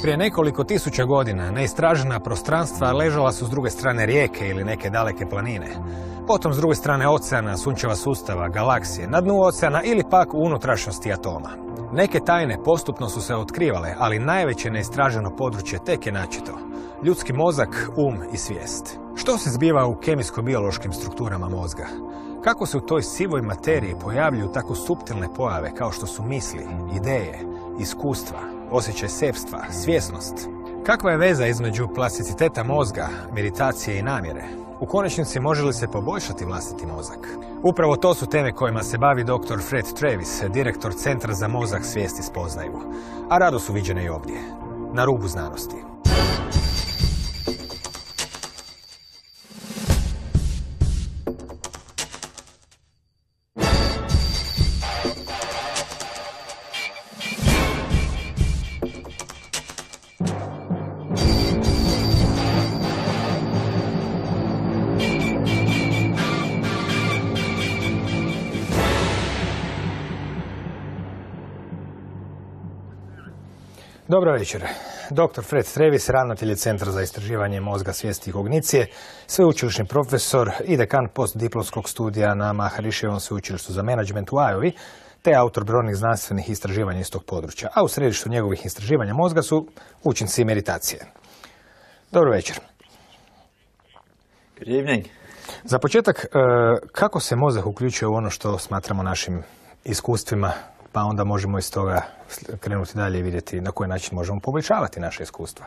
Prije nekoliko tisuća godina neistražena prostranstva ležala su s druge strane rijeke ili neke daleke planine. Potom s druge strane oceana, sunčeva sustava, galaksije, na dnu oceana ili pak u unutrašnjosti atoma. Neke tajne postupno su se otkrivale, ali najveće neistraženo područje tek je načeto. Ljudski mozak, i svijest. Što se zbiva u kemijsko-biološkim strukturama mozga? Kako se u toj sivoj materiji pojavljuju tako suptilne pojave kao što su misli, ideje, iskustva, osjećaj sebstva, svjesnost? Kakva je veza između plasticiteta mozga, meditacije i namjere? U konačnici, može li se poboljšati vlastiti mozak? Upravo to su teme kojima se bavi dr. Fred Travis, direktor Centra za mozak, svijest i spoznaju. A rado su viđene i ovdje, na rubu znanosti. Dobro večer. Dr. Fred Travis, ravnatelj je Centra za istraživanje mozga, svijesti i kognicije, sveučilišni profesor i dekan postdiplomskog studija na Maharišijevom sveučilištu za menadžment u Iowi, te autor brojnih znanstvenih istraživanja iz tog područja. A u središtu njegovih istraživanja mozga su učinci meditacije. Dobro večer. Good evening. Za početak, kako se mozak uključuje u ono što smatramo našim iskustvima, pa onda možemo iz toga krenuti dalje i vidjeti na koji način možemo poboljšavati naše iskustva.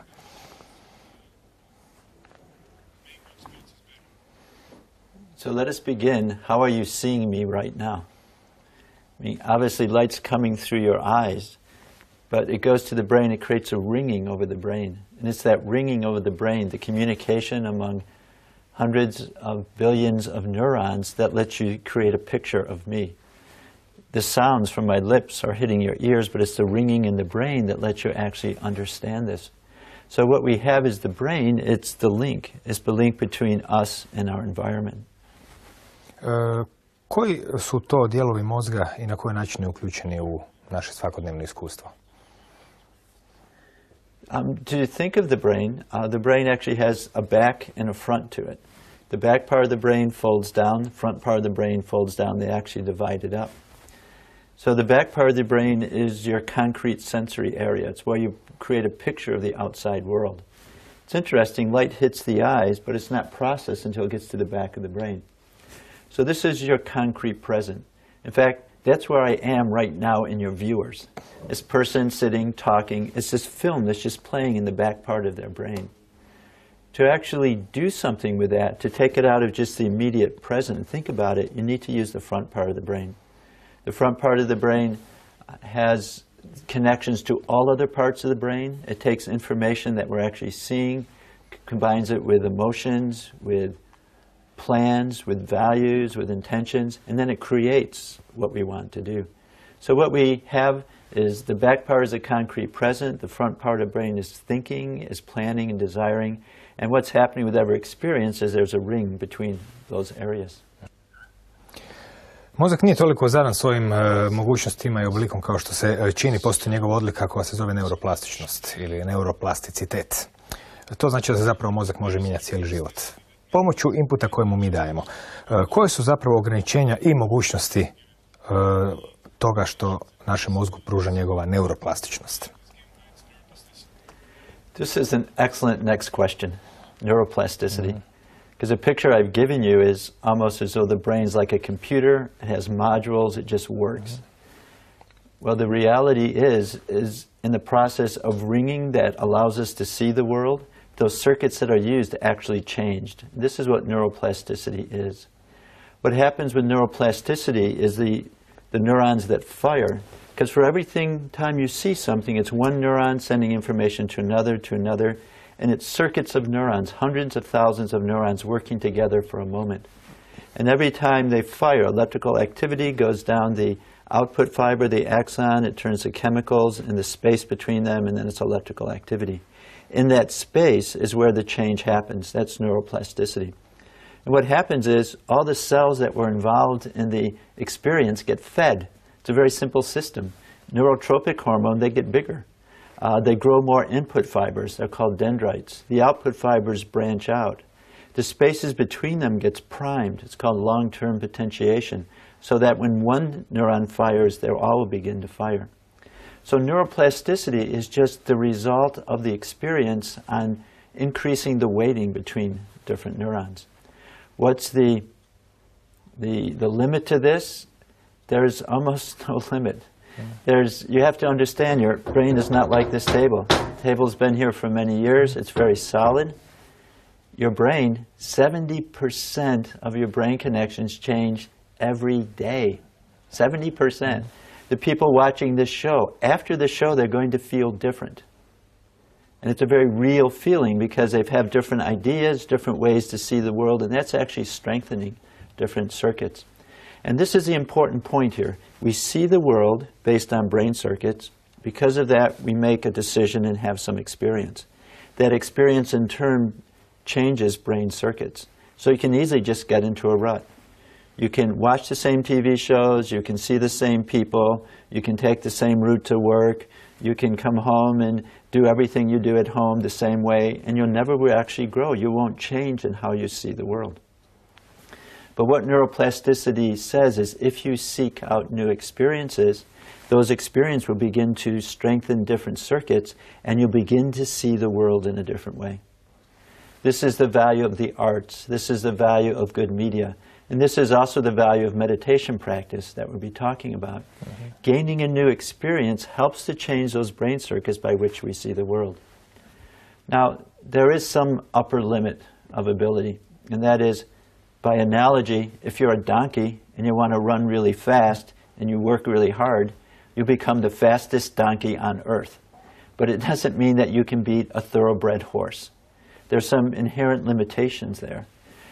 So let us begin. How are you seeing me right now? I mean, obviously light's coming through your eyes, but it goes to the brain, it creates a ringing over the brain. And it's that ringing over the brain, the communication among hundreds of billions of neurons that lets you create a picture of me. The sounds from my lips are hitting your ears, but it's the ringing in the brain that lets you actually understand this. So what we have is the brain, it's the link. It's the link between us and our environment. Koji su to dijelovi mozga i na koji način je uključeni u naše svakodnevno iskustvo? To think of the brain actually has a back and a front to it. The back part of the brain folds down, the front part of the brain folds down. They actually divide it up. So the back part of the brain is your concrete sensory area. It's where you create a picture of the outside world. It's interesting, light hits the eyes, but it's not processed until it gets to the back of the brain. So this is your concrete present. In fact, that's where I am right now in your viewers. This person sitting, talking, it's this film that's just playing in the back part of their brain. To actually do something with that, to take it out of just the immediate present and think about it, you need to use the front part of the brain. The front part of the brain has connections to all other parts of the brain. It takes information that we're actually seeing, combines it with emotions, with plans, with values, with intentions, and then it creates what we want to do. So what we have is the back part is a concrete present, the front part of the brain is thinking, is planning and desiring, and what's happening with every experience is there's a ring between those areas. Mozak nije toliko zadan svojim mogućnostima i oblikom kao što se čini. Postoji njegova odlika koja se zove neuroplastičnost ili neuroplasticitet. To znači da se zapravo mozak može mijenjati cijeli život pomoću inputa kojemu mi dajemo. Koje su zapravo ograničenja i mogućnosti toga što našem mozgu pruža njegova neuroplastičnost? This is an excellent next question, neuroplasticity. Because the picture I've given you is almost as though the brain's like a computer, it has modules, it just works. Well, the reality is in the process of ringing that allows us to see the world, those circuits that are used actually changed. This is what neuroplasticity is. What happens with neuroplasticity is the neurons that fire, because for everything time you see something, it's one neuron sending information to another, and it's circuits of neurons, hundreds of thousands of neurons working together for a moment. And every time they fire, electrical activity goes down the output fiber, the axon, it turns to chemicals in the space between them, and then it's electrical activity. In that space is where the change happens. That's neuroplasticity. And what happens is all the cells that were involved in the experience get fed. It's a very simple system. Neurotropic hormone, they get bigger. They grow more input fibers. They're called dendrites. The output fibers branch out. The spaces between them gets primed. It's called long-term potentiation, so that when one neuron fires, they all will begin to fire. So neuroplasticity is just the result of the experience on increasing the weighting between different neurons. What's the limit to this? There's almost no limit. You have to understand your brain is not like this table. The table's been here for many years. It's very solid. Your brain, 70% of your brain connections change every day. 70%. The people watching this show, after the show, they're going to feel different. And it's a very real feeling because they have different ideas, different ways to see the world, and that's actually strengthening different circuits. And this is the important point here. We see the world based on brain circuits. Because of that, we make a decision and have some experience. That experience in turn changes brain circuits. So you can easily just get into a rut. You can watch the same TV shows, you can see the same people, you can take the same route to work, you can come home and do everything you do at home the same way, and you'll never actually grow. You won't change in how you see the world. But what neuroplasticity says is if you seek out new experiences, those experiences will begin to strengthen different circuits, and you'll begin to see the world in a different way. This is the value of the arts. This is the value of good media. And this is also the value of meditation practice that we'll be talking about. Mm-hmm. Gaining a new experience helps to change those brain circuits by which we see the world. Now, there is some upper limit of ability, and that is, by analogy, if you're a donkey and you want to run really fast and you work really hard, you become the fastest donkey on earth. But it doesn't mean that you can beat a thoroughbred horse. There's some inherent limitations there.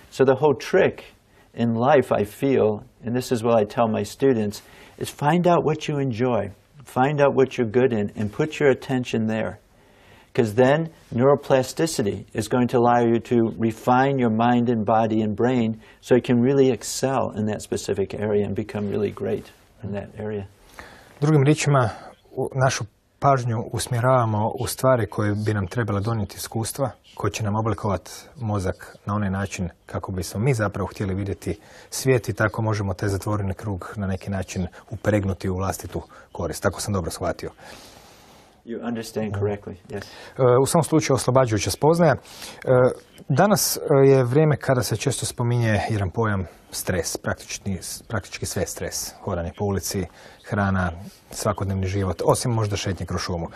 So the whole trick in life, I feel, and this is what I tell my students, is find out what you enjoy. Find out what you're good in and put your attention there. Because then neuroplasticity is going to allow you to refine your mind and body and brain so you can really excel in that specific area and become really great in that area. Drugim riječima, našu pažnju usmjeravamo u stvari koje bi nam trebala donijeti iskustva, koje će nam oblikovati mozak na onaj način kako bismo mi zapravo htjeli vidjeti svijet i tako možemo taj zatvoreni krug na neki način upregnuti u vlastitu korist. Tako sam dobro shvatio. You understand correctly, yes. U svom slučaju oslobađajuća spoznaja. Danas je vrijeme kada se često spominje jedan pojam stres, praktički sve stres. Hodanje po ulici, hrana, svakodnevni život, osim možda šetnje kroz šumu.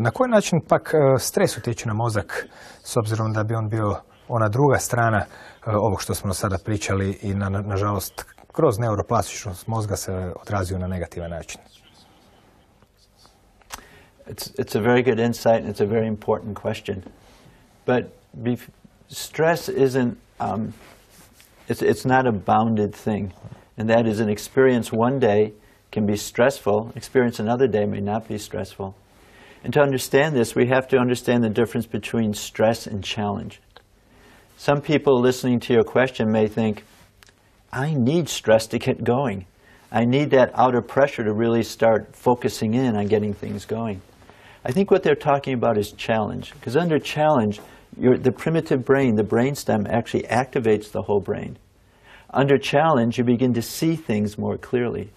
Na koji način pak stres utječe na mozak, s obzirom da bi on bio ona druga strana ovog što smo sada pričali i nažalost kroz neuroplastičnost mozga se odrazio na negativan način? It's a very good insight, and it's a very important question. But stress isn't, it's not a bounded thing. And that is an experience one day can be stressful, experience another day may not be stressful. And to understand this, we have to understand the difference between stress and challenge. Some people listening to your question may think, I need stress to get going. I need that outer pressure to really start focusing in on getting things going. I think what they're talking about is challenge, because under challenge, the primitive brain, the brainstem, actually activates the whole brain. Under challenge, you begin to see things more clearly.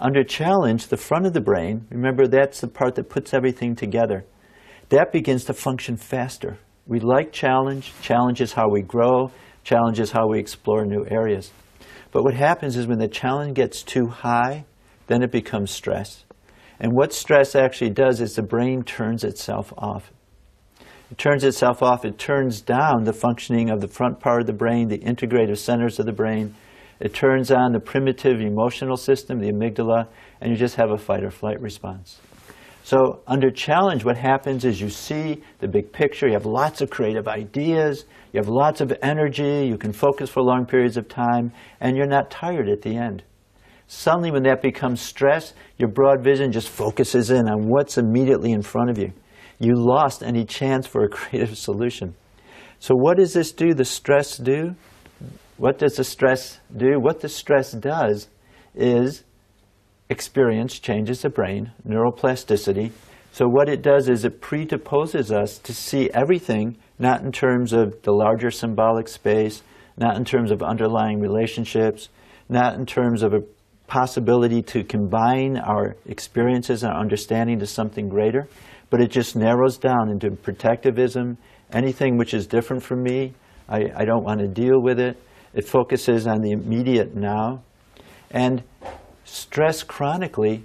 Under challenge, the front of the brain, remember that's the part that puts everything together, that begins to function faster. We like challenge. Challenge is how we grow. Challenge is how we explore new areas. But what happens is when the challenge gets too high, then it becomes stress. And what stress actually does is the brain turns itself off. It turns itself off. It turns down the functioning of the front part of the brain, the integrative centers of the brain. It turns on the primitive emotional system, the amygdala, and you just have a fight or flight response. So under challenge, what happens is you see the big picture. You have lots of creative ideas. You have lots of energy. You can focus for long periods of time, and you're not tired at the end. Suddenly, when that becomes stress, your broad vision just focuses in on what's immediately in front of you. You lost any chance for a creative solution. So what does this do, the stress do? What does the stress do? What the stress does is experience changes the brain, neuroplasticity, So what it does is it predisposes us to see everything not in terms of the larger symbolic space, not in terms of underlying relationships, not in terms of a possibility to combine our experiences and our understanding to something greater, but it just narrows down into protectivism, anything which is different from me, I don't want to deal with it. It focuses on the immediate now. And stress chronically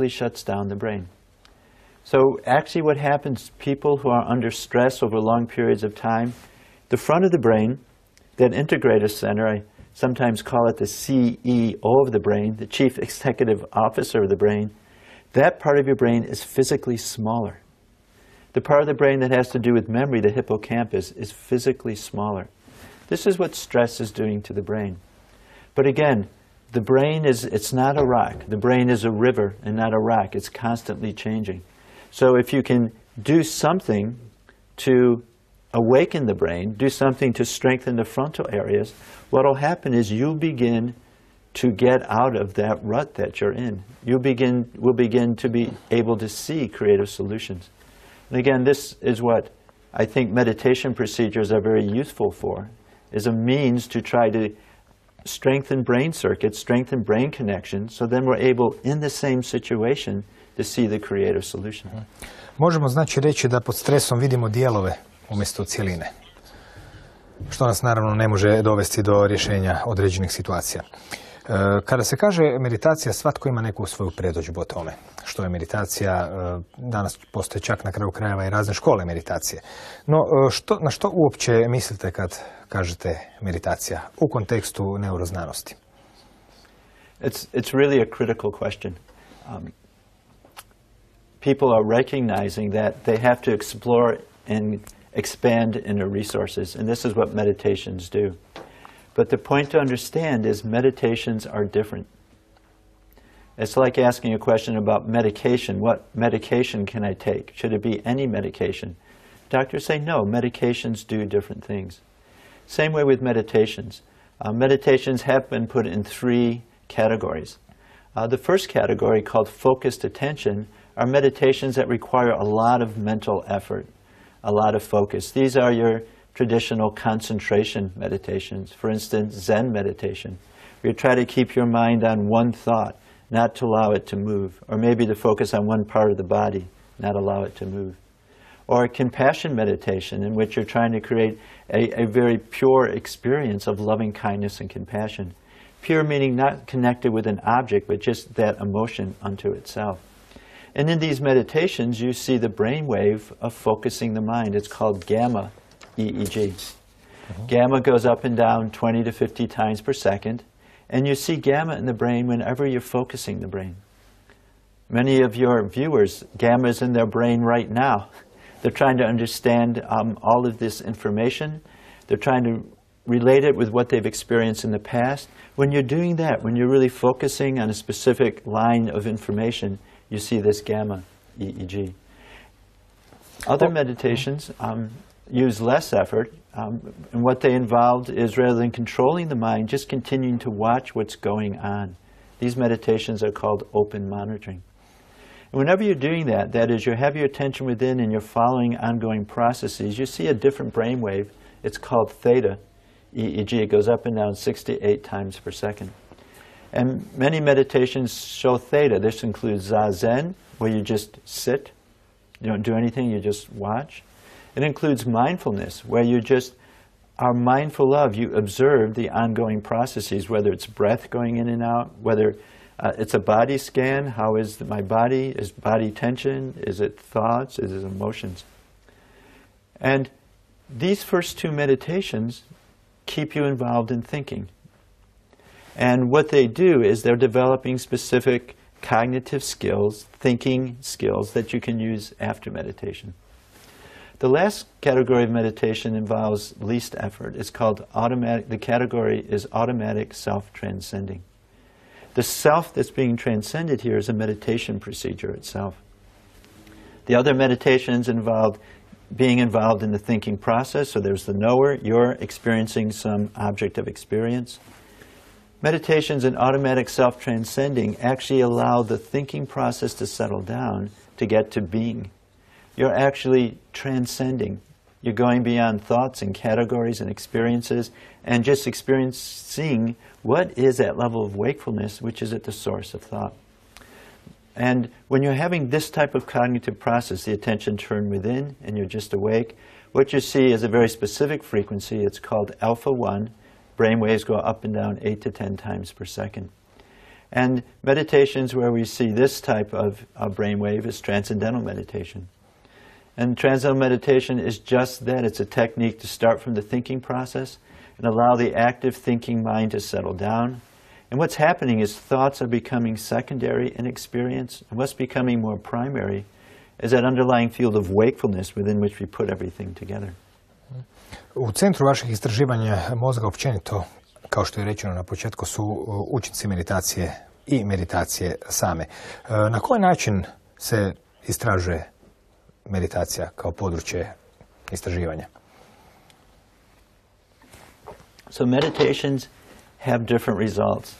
shuts down the brain. So actually what happens, people who are under stress over long periods of time, the front of the brain, that integrator center, I sometimes call it the CEO of the brain, the chief executive officer of the brain, that part of your brain is physically smaller. The part of the brain that has to do with memory, the hippocampus, is physically smaller. This is what stress is doing to the brain. But again, the brain it's not a rock. The brain is a river and not a rock. It's constantly changing. So if you can do something to awaken the brain, do something to strengthen the frontal areas, what will happen is you'll begin to get out of that rut that you're in. Will begin to be able to see creative solutions. And again, this is what I think meditation procedures are very useful for, is a means to try to strengthen brain circuits, strengthen brain connections, so then we're able, in the same situation, to see the creative solution. Možemo znači reći da pod stresom vidimo dijelove umjesto cjeline, što nas naravno ne može dovesti do rješenja određenih situacija. Kada se kaže meditacija, svatko ima neku svoju predodžbu o tome. Što je meditacija, danas postoje čak na kraju krajeva i razne škole meditacije. No, na što uopće mislite kad kažete meditacija u kontekstu neuroznanosti? It's really a critical question. People are recognizing that they have to explore and expand inner resources, and this is what meditations do. But the point to understand is meditations are different. It's like asking a question about medication. What medication can I take? Should it be any medication? Doctors say no, medications do different things. Same way with meditations. Meditations have been put in 3 categories. The first category, called focused attention, are meditations that require a lot of mental effort, a lot of focus. These are your traditional concentration meditations. For instance, Zen meditation, where you try to keep your mind on one thought, not to allow it to move, or maybe to focus on one part of the body, not allow it to move. Or compassion meditation, in which you're trying to create a very pure experience of loving kindness and compassion. Pure meaning not connected with an object, but just that emotion unto itself. And in these meditations, you see the brainwave of focusing the mind. It's called gamma EEG. Gamma goes up and down 20 to 50 times per second, and you see gamma in the brain whenever you're focusing the brain. Many of your viewers, gamma is in their brain right now. They're trying to understand all of this information. They're trying to relate it with what they've experienced in the past. When you're doing that, when you're really focusing on a specific line of information, you see this gamma EEG. Other meditations use less effort, and what they involved is, rather than controlling the mind, just continuing to watch what's going on. These meditations are called open monitoring. And whenever you're doing that, that is, you have your attention within and you're following ongoing processes, you see a different brainwave. It's called Theta Eeg. It goes up and down 6 to 8 times per second. And many meditations show Theta. This includes Zazen, where you just sit, you don't do anything, you just watch. It includes mindfulness, where you just are mindful of, you observe the ongoing processes, whether it's breath going in and out, whether it's a body scan, how is my body, is body tension, is it thoughts, is it emotions? And these first 2 meditations keep you involved in thinking. And what they do is they're developing specific cognitive skills, thinking skills that you can use after meditation. The last category of meditation involves least effort. It's called automatic. The category is automatic self-transcending. The self that's being transcended here is a meditation procedure itself. The other meditations involve being involved in the thinking process. So there's the knower, you're experiencing some object of experience. Meditations in automatic self-transcending actually allow the thinking process to settle down, to get to being. You're actually transcending. You're going beyond thoughts and categories and experiences and just experiencing what is that level of wakefulness which is at the source of thought. And when you're having this type of cognitive process, the attention turned within and you're just awake, what you see is a very specific frequency. It's called alpha 1. Brain waves go up and down 8 to 10 times per second. And meditations where we see this type of brain wave is Transcendental Meditation. And Transcendental Meditation is just that. It's a technique to start from the thinking process and allow the active thinking mind to settle down. And what's happening is thoughts are becoming secondary in experience, and what's becoming more primary is that underlying field of wakefulness within which we put everything together. U centru vaših istraživanja mozga općenito, kao što je rečeno na početku, su učinci meditacije i meditacije same. Na koji način se istražuje meditacija kao područje istraživanja? So meditations have different results.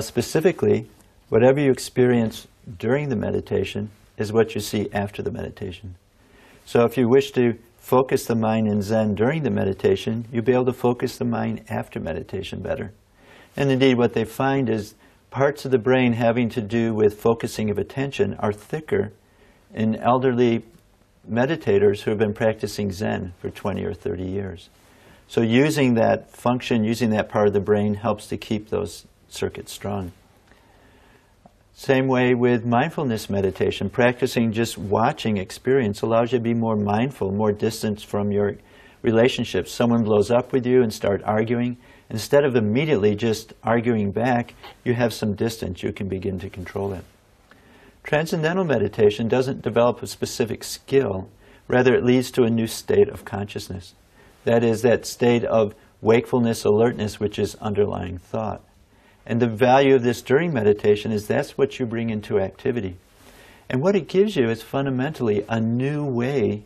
Specifically, whatever you experience during the meditation is what you see after the meditation. So if you wish to focus the mind in Zen during the meditation, you'll be able to focus the mind after meditation better. And indeed what they find is parts of the brain having to do with focusing of attention are thicker in elderly meditators who have been practicing Zen for 20 or 30 years. So using that function, using that part of the brain helps to keep those circuits strong. Same way with mindfulness meditation. Practicing just watching experience allows you to be more mindful, more distant from your relationships. Someone blows up with you and start arguing. Instead of immediately just arguing back, you have some distance. You can begin to control it. Transcendental meditation doesn't develop a specific skill. Rather, it leads to a new state of consciousness. That is, that state of wakefulness, alertness, which is underlying thought. And the value of this during meditation is that's what you bring into activity. And what it gives you is fundamentally a new way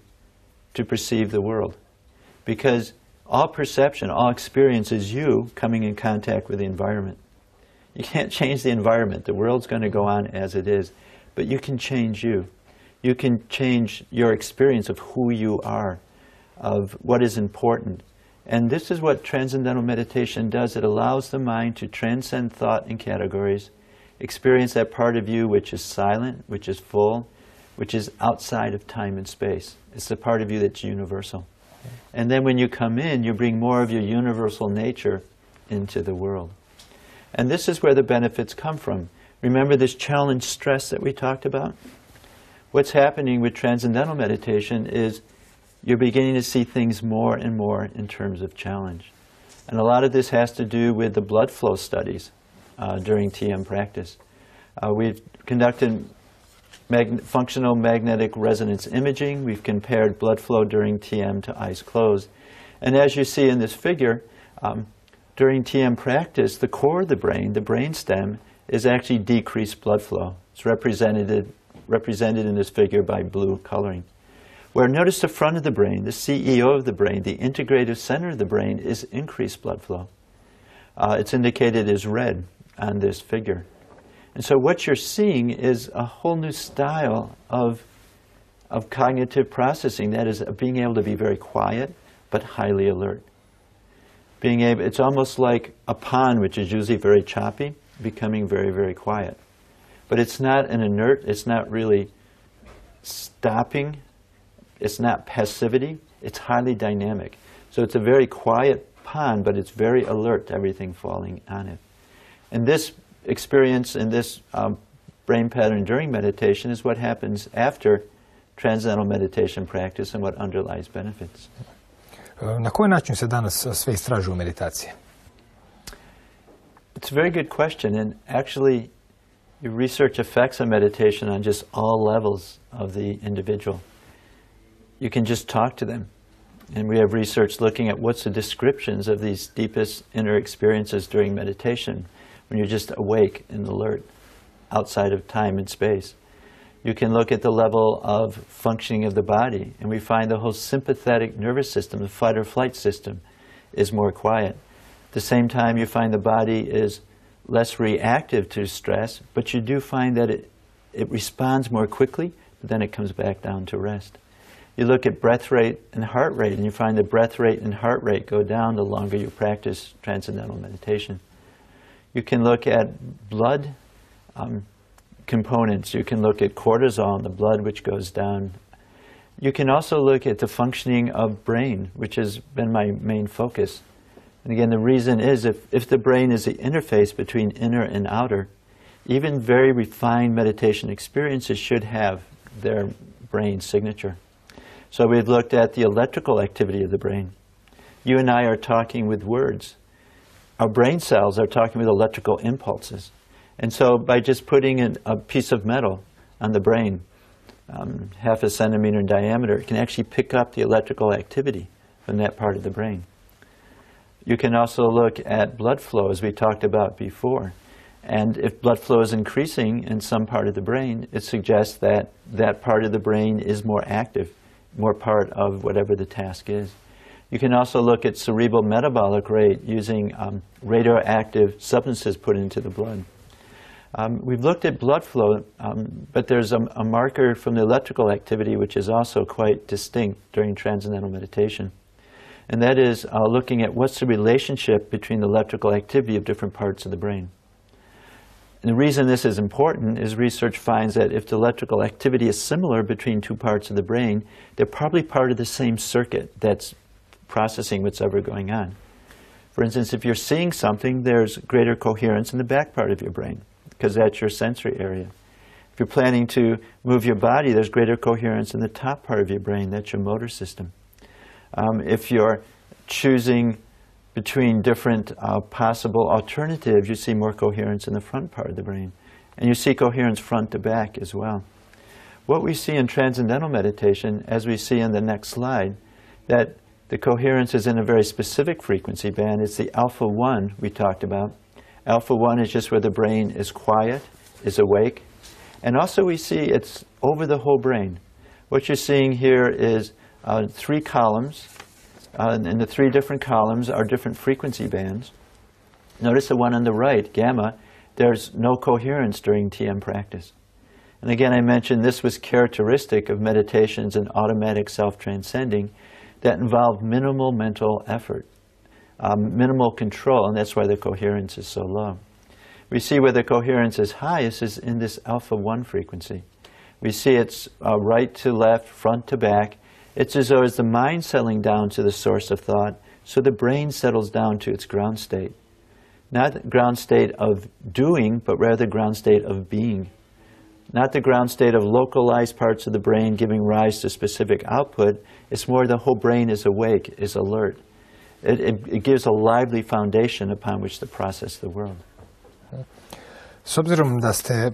to perceive the world. Because all perception, all experience is you coming in contact with the environment. You can't change the environment. The world's going to go on as it is. But you can change you. You can change your experience of who you are, of what is important. And this is what Transcendental Meditation does. It allows the mind to transcend thought and categories, experience that part of you which is silent, which is full, which is outside of time and space. It's the part of you that's universal. And then when you come in, you bring more of your universal nature into the world. And this is where the benefits come from. Remember this challenge stress that we talked about? What's happening with Transcendental Meditation is you're beginning to see things more and more in terms of challenge. And a lot of this has to do with the blood flow studies during TM practice. We've conducted functional magnetic resonance imaging. We've compared blood flow during TM to eyes closed. And as you see in this figure, during TM practice, the core of the brain stem, is actually decreased blood flow. It's represented in this figure by blue coloring. Where notice the front of the brain, the CEO of the brain, the integrative center of the brain is increased blood flow. It's indicated as red on this figure. And so what you're seeing is a whole new style of cognitive processing, that is being able to be very quiet but highly alert. It's almost like a pond which is usually very choppy, becoming very, very quiet. But it's not an inert, it's not really stopping, it's not passivity, it's highly dynamic. So it's a very quiet pond, but it's very alert to everything falling on it. And this experience and this brain pattern during meditation is what happens after Transcendental Meditation practice and what underlies benefits. Na koji način se danas sve istražuju meditacije? It's a very good question, and actually you research effects of meditation on just all levels of the individual. You can just talk to them. And we have research looking at what's the descriptions of these deepest inner experiences during meditation, when you're just awake and alert, outside of time and space. You can look at the level of functioning of the body, and we find the whole sympathetic nervous system, the fight or flight system, is more quiet. At the same time, you find the body is less reactive to stress, but you do find that it responds more quickly but then it comes back down to rest. You look at breath rate and heart rate, and you find the breath rate and heart rate go down the longer you practice Transcendental Meditation. You can look at blood components. You can look at cortisol in the blood, which goes down. You can also look at the functioning of brain, which has been my main focus. And again, the reason is if the brain is the interface between inner and outer, even very refined meditation experiences should have their brain signature. So we've looked at the electrical activity of the brain. You and I are talking with words. Our brain cells are talking with electrical impulses. And so by just putting a piece of metal on the brain, half a centimeter in diameter, it can actually pick up the electrical activity from that part of the brain. You can also look at blood flow, as we talked about before. And if blood flow is increasing in some part of the brain, it suggests that that part of the brain is more active, more part of whatever the task is. You can also look at cerebral metabolic rate using radioactive substances put into the blood. We've looked at blood flow, but there's a marker from the electrical activity which is also quite distinct during Transcendental Meditation. And that is looking at what's the relationship between the electrical activity of different parts of the brain. And the reason this is important is research finds that if the electrical activity is similar between two parts of the brain, they're probably part of the same circuit that's processing what's ever going on. For instance, if you're seeing something, there's greater coherence in the back part of your brain, because that's your sensory area. If you're planning to move your body, there's greater coherence in the top part of your brain, that's your motor system. If you're choosing between different possible alternatives, you see more coherence in the front part of the brain. And you see coherence front to back as well. What we see in Transcendental Meditation, as we see in the next slide, that the coherence is in a very specific frequency band. It's the alpha 1 we talked about. Alpha 1 is just where the brain is quiet, is awake. And also we see it's over the whole brain. What you're seeing here is 3 columns. And the 3 different columns are different frequency bands. Notice the one on the right, gamma, there's no coherence during TM practice. And again, I mentioned this was characteristic of meditations and automatic self-transcending that involve minimal mental effort, minimal control, and that's why the coherence is so low. We see where the coherence is highest is in this alpha 1 frequency. We see it's right to left, front to back. It's as though it's the mind settling down to the source of thought, so the brain settles down to its ground state. Not the ground state of doing, but rather the ground state of being. Not the ground state of localized parts of the brain giving rise to specific output. It's more the whole brain is awake, is alert. It gives a lively foundation upon which to process the world. S obzirom da ste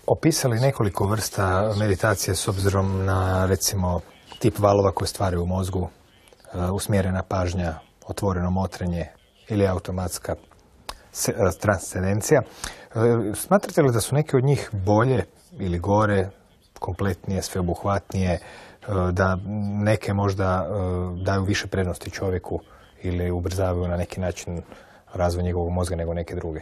opisali nekoliko vrsta meditacije s obzirom na, recimo, tip valova koje stvaraju u mozgu, usmjerena pažnja, otvoreno motrenje ili automatska transcendencija. Smatrate li da su neke od njih bolje ili gore, kompletnije, sveobuhvatnije, da neke možda daju više prednosti čovjeku ili ubrzavaju na neki način razvoj njegovog mozga nego neke druge?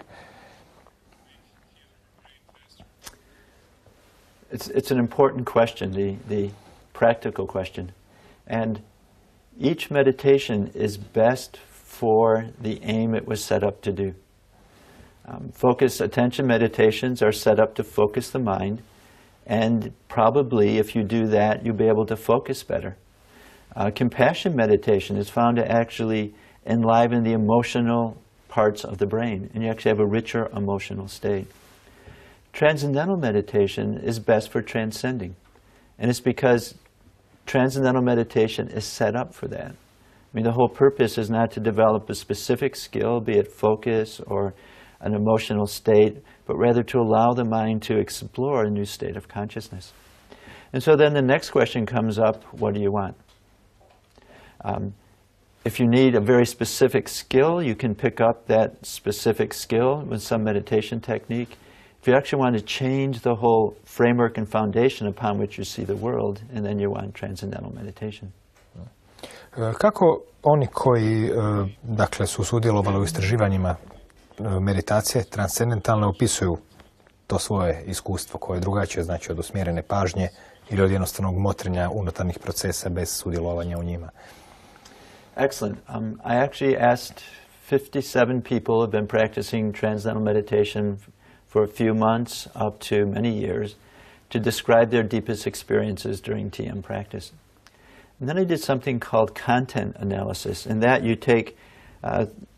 It's an important question, the practical question. And each meditation is best for the aim it was set up to do. Focused attention meditations are set up to focus the mind, and probably if you do that, you'll be able to focus better. Compassion meditation is found to actually enliven the emotional parts of the brain, and you actually have a richer emotional state. Transcendental meditation is best for transcending, and it's because Transcendental meditation is set up for that. I mean, the whole purpose is not to develop a specific skill, be it focus or an emotional state, but rather to allow the mind to explore a new state of consciousness. And so then the next question comes up, what do you want? If you need a very specific skill, you can pick up that specific skill with some meditation technique. If you actually want to change the whole framework and foundation upon which you see the world, and then you want Transcendental Meditation. Kako oni koji dakle, su sudjelovali u istraživanjima meditacije transcendentalne opisuju to svoje iskustvo koje je drugačije, znači od usmjerene pažnje ili od jednostavnog motrenja unutarnjih procesa bez sudjelovanja u njima? Excellent. I actually asked 57 people who have been practicing Transcendental Meditation for a few months up to many years to describe their deepest experiences during TM practice. And then I did something called content analysis. In that you take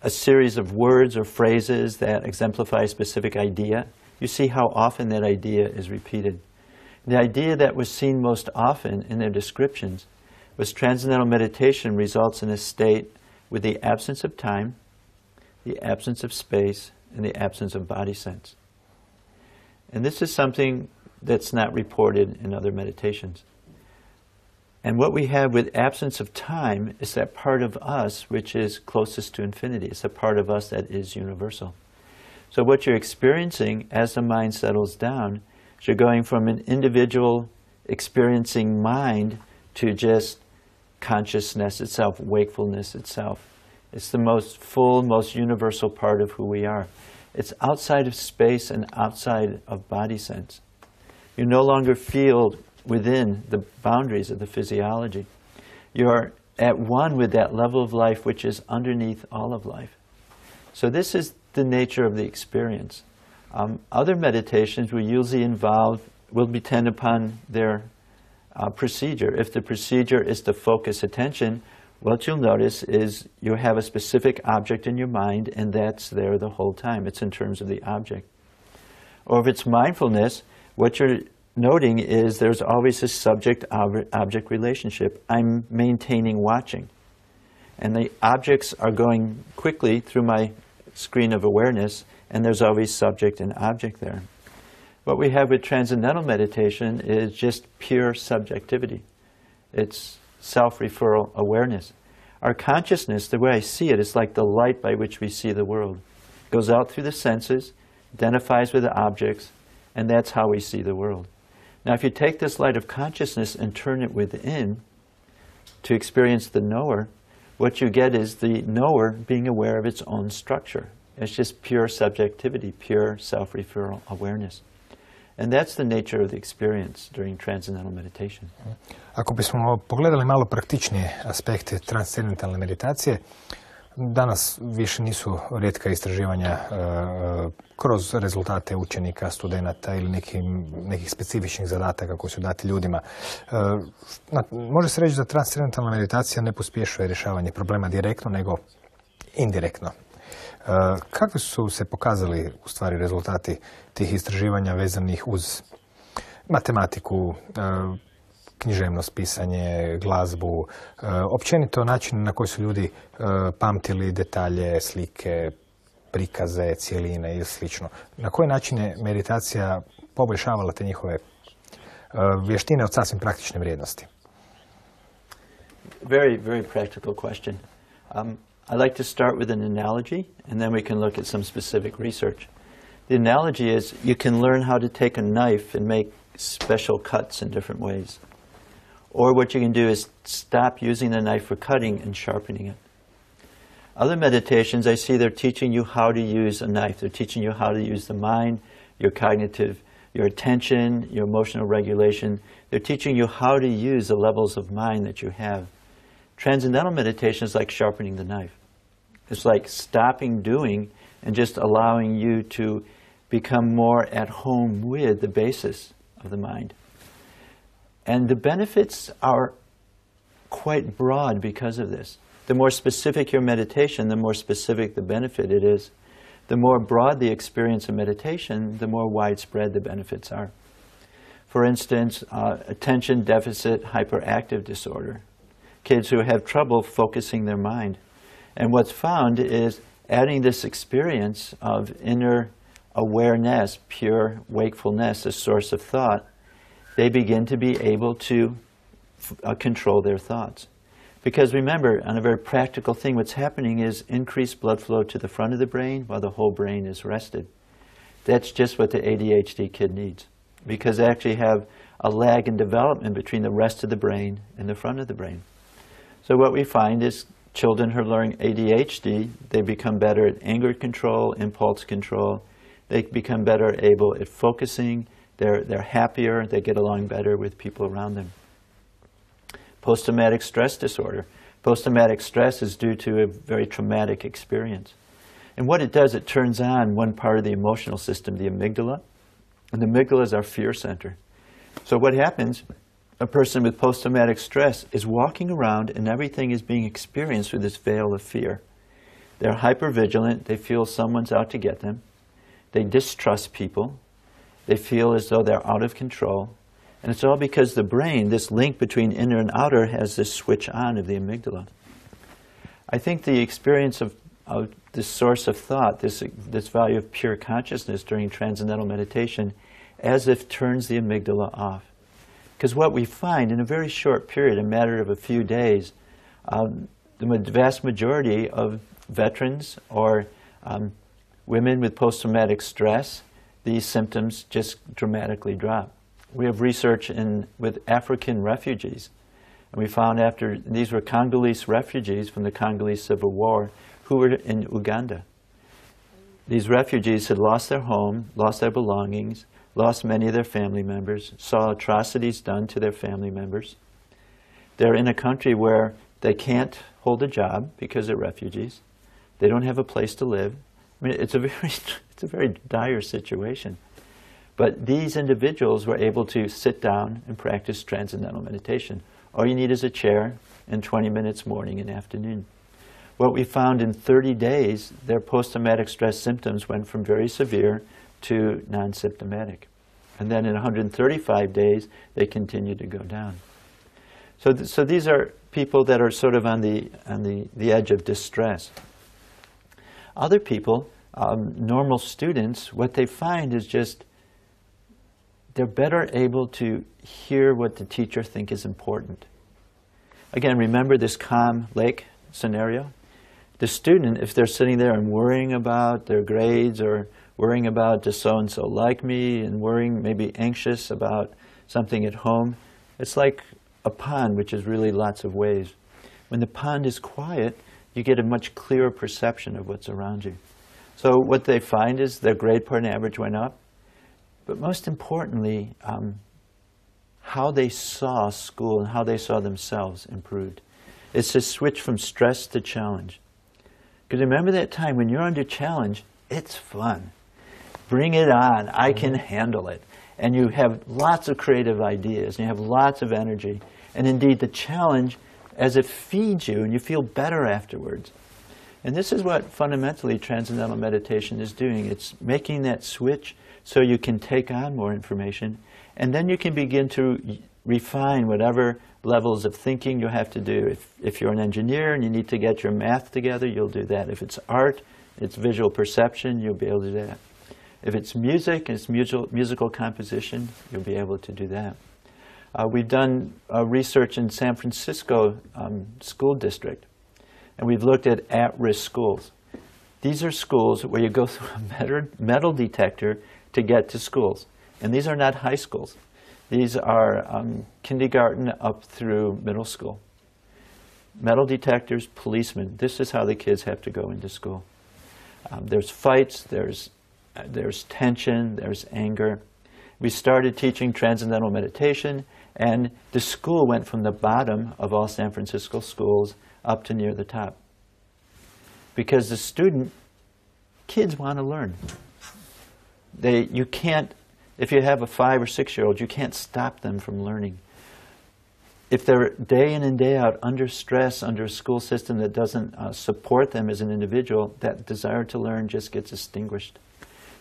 a series of words or phrases that exemplify a specific idea. You see how often that idea is repeated. The idea that was seen most often in their descriptions was Transcendental Meditation results in a state with the absence of time, the absence of space, and the absence of body sense. And this is something that's not reported in other meditations. And what we have with absence of time is that part of us which is closest to infinity. It's a part of us that is universal. So what you're experiencing as the mind settles down is you're going from an individual experiencing mind to just consciousness itself, wakefulness itself. It's the most full, most universal part of who we are. It's outside of space and outside of body sense. You no longer feel within the boundaries of the physiology. You're at one with that level of life which is underneath all of life. So this is the nature of the experience. Other meditations will usually will depend upon their procedure. If the procedure is to focus attention, what you'll notice is you have a specific object in your mind and that's there the whole time. It's in terms of the object. Or if it's mindfulness, what you're noting is there's always a subject-object relationship. I'm maintaining watching. And the objects are going quickly through my screen of awareness, and there's always subject and object there. What we have with Transcendental Meditation is just pure subjectivity. It's self-referral awareness. Our consciousness, the way I see it, is like the light by which we see the world. It goes out through the senses, identifies with the objects, and that's how we see the world. Now if you take this light of consciousness and turn it within to experience the knower, what you get is the knower being aware of its own structure. It's just pure subjectivity, pure self-referral awareness. And that's the nature of the experience during Transcendental Meditation. Ako bismo pogledali malo praktičnije aspekte transcendentalne meditacije, danas više nisu rijetka istraživanja kroz rezultate učenika, studenata ili nekih specifičnih zadataka koji su dati ljudima. Može se reći da transcendentalna meditacija ne pospješuje rješavanje problema direktno, nego indirektno. Kakvi su se pokazali u stvari rezultati tih istraživanja vezanih uz matematiku, književnost, pisanje, glazbu, općenito način na koji su ljudi pamtili detalje, slike, prikaze, cjeline i slično. Na koji način je meditacija poboljšavala te njihove vještine od sasvim praktične vrijednosti? Very, very practical question. I like to start with an analogy, and then we can look at some specific research. The analogy is you can learn how to take a knife and make special cuts in different ways. Or what you can do is stop using the knife for cutting and sharpening it. Other meditations, I see they're teaching you how to use a knife. They're teaching you how to use the mind, your cognitive, your attention, your emotional regulation. They're teaching you how to use the levels of mind that you have. Transcendental meditation is like sharpening the knife. It's like stopping doing and just allowing you to become more at home with the basis of the mind. And the benefits are quite broad because of this. The more specific your meditation, the more specific the benefit it is. The more broad the experience of meditation, the more widespread the benefits are. For instance, attention deficit hyperactive disorder. Kids who have trouble focusing their mind. And what's found is adding this experience of inner awareness, pure wakefulness, a source of thought, they begin to be able to control their thoughts. Because remember, on a very practical thing, what's happening is increased blood flow to the front of the brain while the whole brain is rested. That's just what the ADHD kid needs. Because they actually have a lag in development between the rest of the brain and the front of the brain. So what we find is children who are learning ADHD, they become better at anger control, impulse control. They become better able at focusing, they're happier, they get along better with people around them. Post-traumatic stress disorder. Post-traumatic stress is due to a very traumatic experience. And what it does, it turns on one part of the emotional system, the amygdala. And the amygdala is our fear center. So what happens, a person with post-traumatic stress is walking around and everything is being experienced through this veil of fear. They're hypervigilant, they feel someone's out to get them. They distrust people. They feel as though they're out of control. And it's all because the brain, this link between inner and outer, has this switch on of the amygdala. I think the experience of this source of thought, this value of pure consciousness during transcendental meditation, as if turns the amygdala off. Because what we find in a very short period, a matter of a few days, the vast majority of veterans or women with post-traumatic stress, these symptoms just dramatically drop. We have research with African refugees, and we found these were Congolese refugees from the Congolese Civil War who were in Uganda. These refugees had lost their home, lost their belongings, lost many of their family members, saw atrocities done to their family members. They're in a country where they can't hold a job because they're refugees. They don't have a place to live. I mean, it's a very dire situation. But these individuals were able to sit down and practice transcendental meditation. All you need is a chair and 20 minutes morning and afternoon. What we found in 30 days, their post-traumatic stress symptoms went from very severe to non-symptomatic. And then in 135 days, they continued to go down. So these are people that are sort of on the edge of distress. Other people, normal students, what they find is just they're better able to hear what the teacher thinks is important. Again, remember this calm lake scenario? The student, if they're sitting there and worrying about their grades or worrying about does so-and-so like me and worrying, maybe anxious about something at home, it's like a pond which has really lots of waves. When the pond is quiet, you get a much clearer perception of what's around you. So what they find is their grade point average went up, but most importantly, how they saw school and how they saw themselves improved. It's a switch from stress to challenge. Because remember that time when you're under challenge, it's fun. Bring it on, I can handle it. And you have lots of creative ideas, and you have lots of energy. And indeed, the challenge, as it feeds you, and you feel better afterwards. And this is what fundamentally Transcendental Meditation is doing. It's making that switch so you can take on more information, and then you can begin to refine whatever levels of thinking you have to do. If you're an engineer and you need to get your math together, you'll do that. If it's art, it's visual perception, you'll be able to do that. If it's music, it's musical composition, you'll be able to do that. We've done research in San Francisco school district, and we've looked at-risk schools. These are schools where you go through a metal detector to get to schools. And these are not high schools. These are kindergarten up through middle school. Metal detectors, policemen. This is how the kids have to go into school. There's fights, there's tension, there's anger. We started teaching Transcendental Meditation, and the school went from the bottom of all San Francisco schools up to near the top. Because the kids want to learn. You can't, if you have a 5 or 6-year-old, you can't stop them from learning. If they're day in and day out under stress, under a school system that doesn't support them as an individual, that desire to learn just gets extinguished.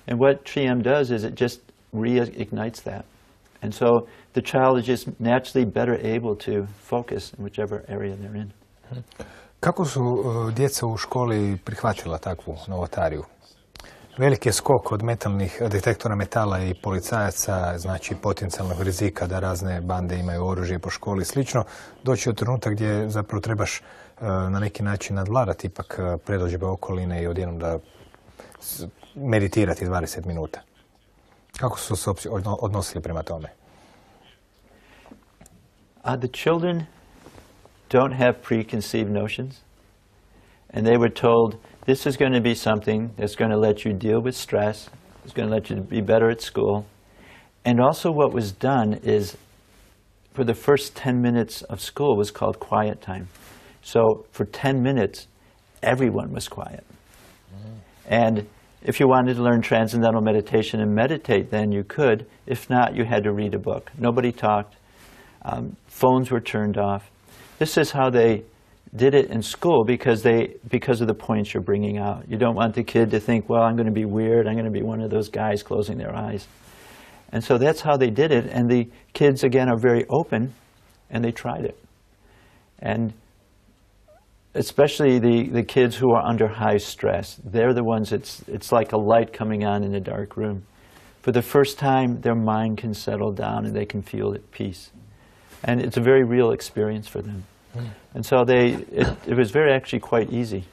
And what TM does is it just reignites that. And so the child is just naturally better able to focus in whichever area they're in. Kako su djeca u školi prihvatila takvu novotariju? Veliki je skok od metalnih detektora metala i policajaca, znači potencijalnog rizika da razne bande imaju oružje po školi i slično, doći do trenutka gdje zapravo trebaš na neki način nadvladati ipak predodžbe okoline i odjednom da meditirati 20 minuta. Kako su se odnosili prema tome? The children don't have preconceived notions, and they were told, this is going to be something that's going to let you deal with stress, it's going to let you be better at school, And also what was done is, for the first 10 minutes of school was called quiet time. So for 10 minutes, everyone was quiet. And if you wanted to learn Transcendental Meditation and meditate, then you could. If not, you had to read a book. Nobody talked. Phones were turned off. This is how they did it in school because of the points you're bringing out. You don't want the kid to think, well, I'm going to be weird. I'm going to be one of those guys closing their eyes. And so that's how they did it. And the kids, again, are very open, and they tried it. And especially the kids who are under high stress, they're the ones it's like a light coming on in a dark room. For the first time, their mind can settle down and they can feel at peace. And it's a very real experience for them. And so it was very actually quite easy.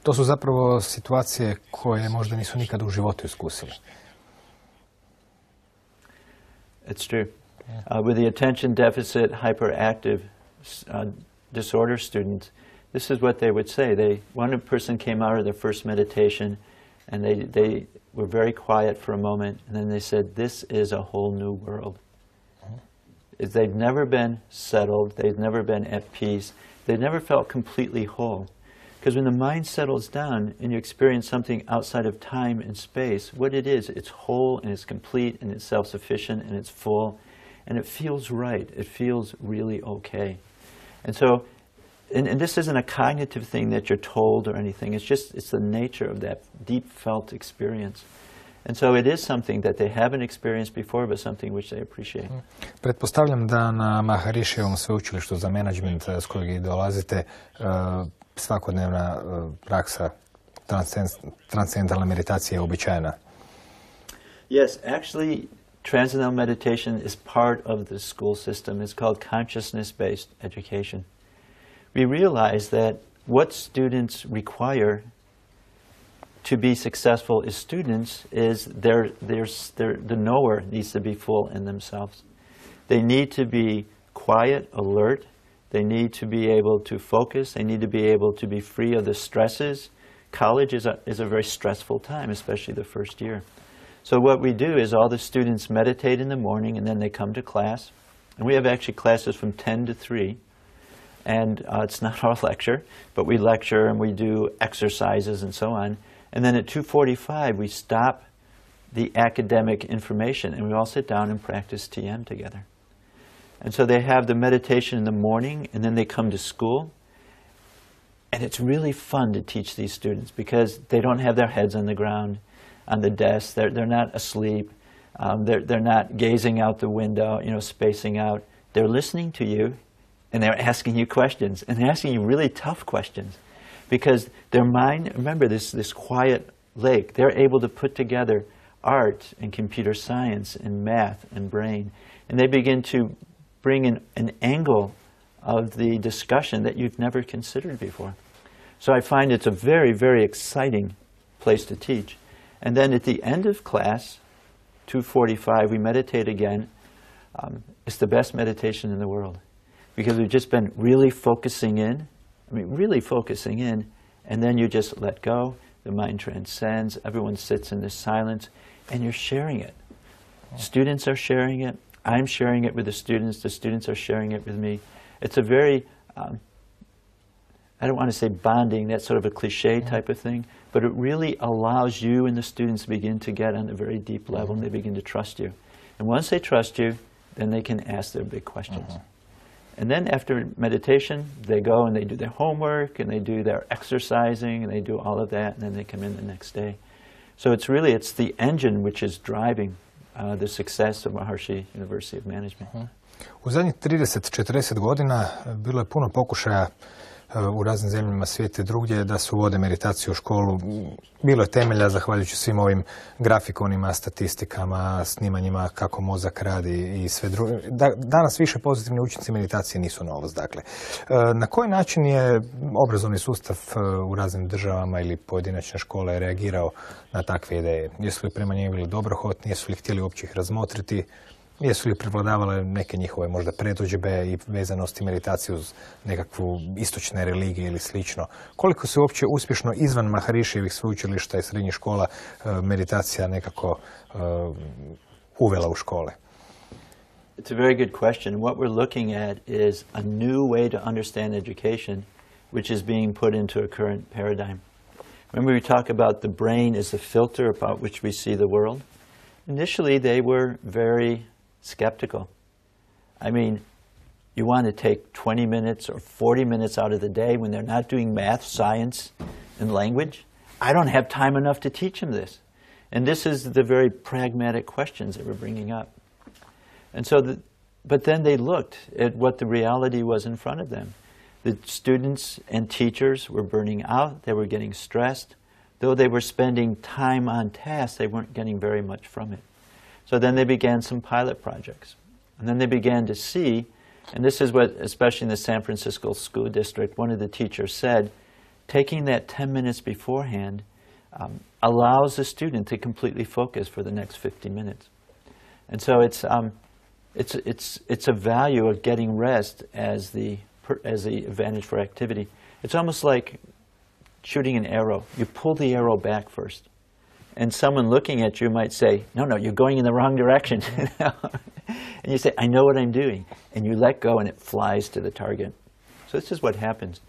To su zapravo situacije koje možda nisu nikad u životu iskusili. It's true. With the attention deficit hyperactive disorder students, this is what they would say. One person came out of their first meditation and they were very quiet for a moment, and then they said, this is a whole new world. They'd never been settled, they'd never been at peace, they'd never felt completely whole. Because when the mind settles down and you experience something outside of time and space, what it is, it's whole and it's complete and it's self-sufficient and it's full and it feels right. It feels really okay. And so, and this isn't a cognitive thing that you're told or anything. It's the nature of that deep felt experience. And so it is something that they haven't experienced before, but something which they appreciate. Pretpostavljam da na Maharishijevom sveučilištu za menadžment s kojeg i dolazite svakodnevna praksa transcendentalne meditacije je uobičajena. Yes, actually, Transcendental Meditation is part of the school system. It's called consciousness-based education. We realize that what students require to be successful as students is the knower needs to be full in themselves. They need to be quiet, alert. They need to be able to focus. They need to be able to be free of the stresses. College is a very stressful time, especially the first year. So what we do is all the students meditate in the morning and then they come to class. And we have actually classes from 10 to 3. And it's not our lecture, but we lecture and we do exercises and so on. And then at 2:45 we stop the academic information and we all sit down and practice TM together. And so they have the meditation in the morning and then they come to school. And it's really fun to teach these students because they don't have their heads on the ground, on the desk. They're not asleep. They're not gazing out the window, spacing out. They're listening to you and they're asking you questions. And they're asking you really tough questions. Because their mind, remember this quiet lake, they're able to put together art and computer science and math and brain. And they begin to bring in an angle of the discussion that you've never considered before. So I find it's a very, very exciting place to teach. And then at the end of class, 2:45, we meditate again. It's the best meditation in the world. Because we've just been really focusing in, really focusing in, and then you just let go, the mind transcends, everyone sits in this silence, and you're sharing it. Students are sharing it, I'm sharing it with the students are sharing it with me. It's a very, I don't want to say bonding, that's sort of a cliche type of thing, but it really allows you and the students to begin to get on a very deep level, and they begin to trust you. And once they trust you, then they can ask their big questions. And then after meditation, they go and they do their homework, and they do their exercising, and they do all of that, and then they come in the next day. So it's the engine which is driving the success of Maharishi University of Management. U zadnjih 30-40 godina bilo je puno pokušaja u raznim zemljama svijeta i drugdje da se uvode meditaciju u školu. Bilo je temelja zahvaljujući svim ovim grafikonima, statistikama, snimanjima kako mozak radi i sve drugo. Danas više pozitivni učinci meditacije nisu novost. Dakle, na koji način je obrazovni sustav u raznim državama ili pojedinačne škole reagirao na takve ideje? Jesu li prema njima bili dobrohotni, jesu li htjeli uopće ih razmotriti? Jesu li prevladavale neke njihove možda predodžbe i vezanosti meditacije uz nekakvu istočne religije ili slično? Koliko se uopće uspješno izvan Maharishijevih sveučilišta i srednjih škola meditacija nekako uvela u škole? It's a very good question. What we're looking at is a new way to understand education, which is being put into a current paradigm. Remember we talk about the brain as a filter about which we see the world? Initially they were very skeptical. I mean, you want to take 20 minutes or 40 minutes out of the day when they're not doing math, science, and language? I don't have time enough to teach them this. And this is the very pragmatic questions that we're bringing up. And so, but then they looked at what the reality was in front of them. The students and teachers were burning out, they were getting stressed. Though they were spending time on tasks, they weren't getting very much from it. So then they began some pilot projects. And then they began to see, and this is what, especially in the San Francisco School District, one of the teachers said, taking that 10 minutes beforehand allows the student to completely focus for the next 50 minutes. And so it's a value of getting rest as the advantage for activity. It's almost like shooting an arrow. You pull the arrow back first. And someone looking at you might say, no, you're going in the wrong direction. And you say, I know what I'm doing. And you let go and it flies to the target. So this is what happens.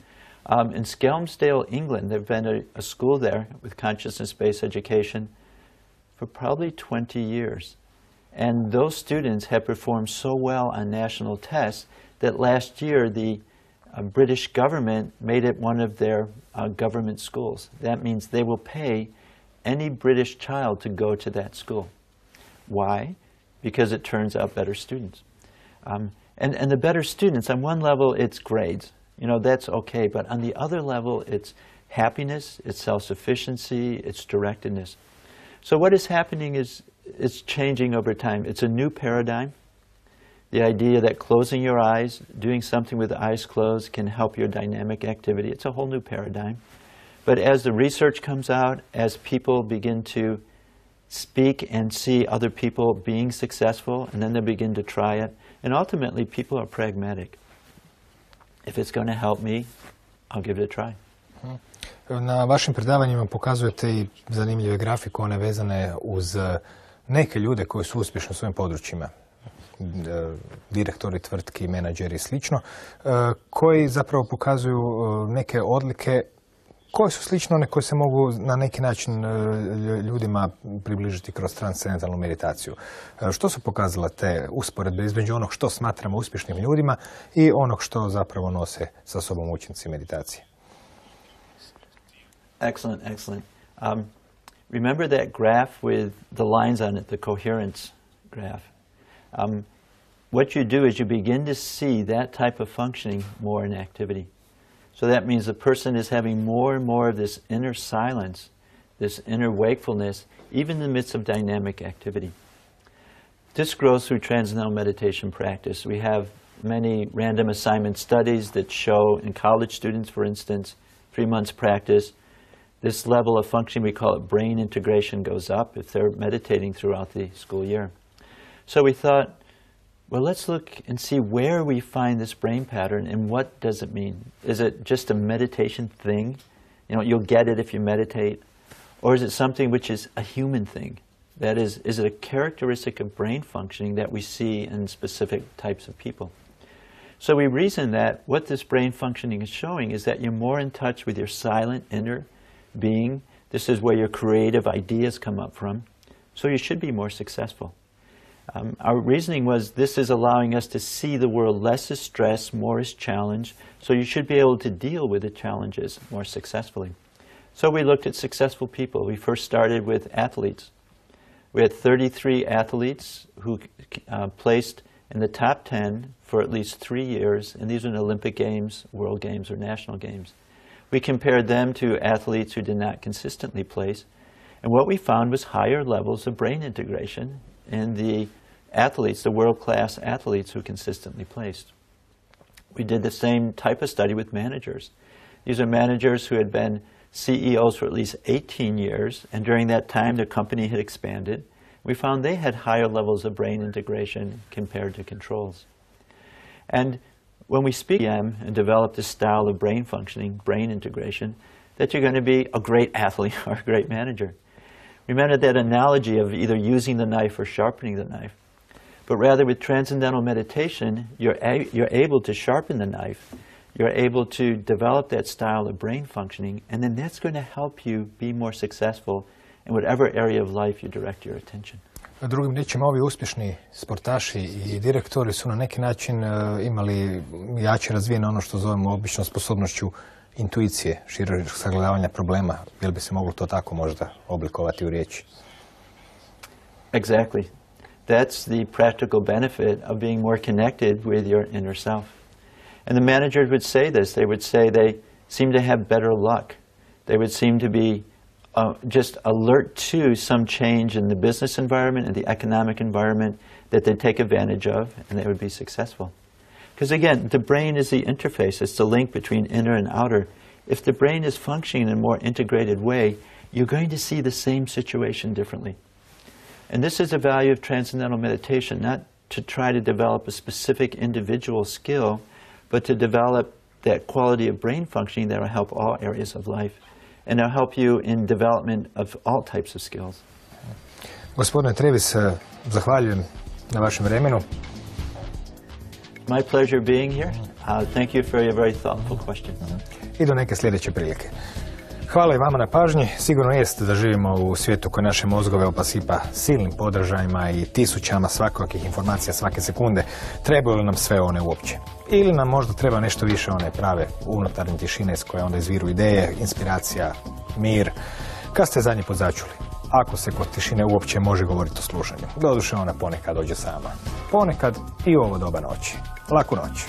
In Skelmersdale, England, there have been a school there with consciousness-based education for probably 20 years. And those students have performed so well on national tests that last year the British government made it one of their government schools. That means they will pay any British child to go to that school. Why? Because it turns out better students. And the better students, on one level it's grades. You know, that's okay, but on the other level it's happiness, it's self-sufficiency, it's directedness. So what is happening is it's changing over time. It's a new paradigm. The idea that closing your eyes, doing something with the eyes closed can help your dynamic activity. It's a whole new paradigm. But as the research comes out, as people begin to speak and see other people being successful, and then they begin to try it, and ultimately people are pragmatic. If it's going to help me, I'll give it a try. Na vašim predavanjima pokazujete i zanimljive grafikone vezane uz neke ljude koji su uspješni u svojim područjima, direktori tvrtki, menadžeri i slično, koji zapravo pokazuju neke odlike koje su slične one koje se mogu na neki način ljudima približiti kroz transcendentalnu meditaciju. Što su pokazale te usporedbe između onog što smatramo uspješnim ljudima i onog što zapravo nose sa sobom učinci meditacije? Excellent, excellent. Remember that graph with the lines on it, the coherence graph. What you do is you begin to see that type of functioning more in activity. So that means the person is having more and more of this inner silence, this inner wakefulness, even in the midst of dynamic activity. This grows through Transcendental Meditation practice. We have many random assignment studies that show in college students, for instance, 3 months practice, this level of functioning, we call it brain integration, goes up if they're meditating throughout the school year. So we thought, well, let's look and see where we find this brain pattern and what does it mean. Is it just a meditation thing? You know, you'll get it if you meditate. Or is it something which is a human thing? That is it a characteristic of brain functioning that we see in specific types of people? So we reason that what this brain functioning is showing is that you're more in touch with your silent inner being. This is where your creative ideas come up from. So you should be more successful. Our reasoning was this is allowing us to see the world less as stress, more as challenge, so you should be able to deal with the challenges more successfully. So we looked at successful people. We first started with athletes. We had 33 athletes who placed in the top 10 for at least 3 years, and these were in Olympic Games, World Games, or National Games. We compared them to athletes who did not consistently place, and what we found was higher levels of brain integration in the athletes, the world-class athletes who consistently placed. We did the same type of study with managers. These are managers who had been CEOs for at least 18 years, and during that time their company had expanded. We found they had higher levels of brain integration compared to controls. And when we speak and develop this style of brain functioning, brain integration, that you're going to be a great athlete or a great manager. Remember that analogy of either using the knife or sharpening the knife. But rather with Transcendental Meditation, you're able to sharpen the knife, you're able to develop that style of brain functioning, and then that's going to help you be more successful in whatever area of life you direct your attention. Drugim riječima, ovi uspješni sportaši i direktori su na neki način imali jače razvijeno ono što zovemo obično sposobnošću intuicije, šireg sagledavanja problema. Jel bi se moglo to tako možda oblikovati u riječi? Exactly. That's the practical benefit of being more connected with your inner self. And the managers would say this. They would say they seem to have better luck. They would seem to be just alert to some change in the business environment and the economic environment that they take advantage of, and they would be successful. Because again, the brain is the interface. It's the link between inner and outer. If the brain is functioning in a more integrated way, you're going to see the same situation differently. And this is the value of Transcendental Meditation, not to try to develop a specific individual skill, but to develop that quality of brain functioning that will help all areas of life. And it'll help you in development of all types of skills. Gospodine Trevis, zahvaljujem na vašem vremenu. My pleasure being here. Thank you for your very thoughtful question. I do neke sljedeće prilike. Hvala i vama na pažnji. Sigurno jest da živimo u svijetu koji naše mozgove opasipa silnim podražajima i tisućama svakakih informacija svake sekunde. Trebaju li nam sve one uopće? Ili nam možda treba nešto više one prave unutarnje tišine s koje onda izviru ideje, inspiracija, mir. Kad ste zadnji put začuli? Ako se kod tišine uopće može govoriti o slušanju. Doduše ona ponekad dođe sama. Ponekad i u ovo doba noći. Laku noć.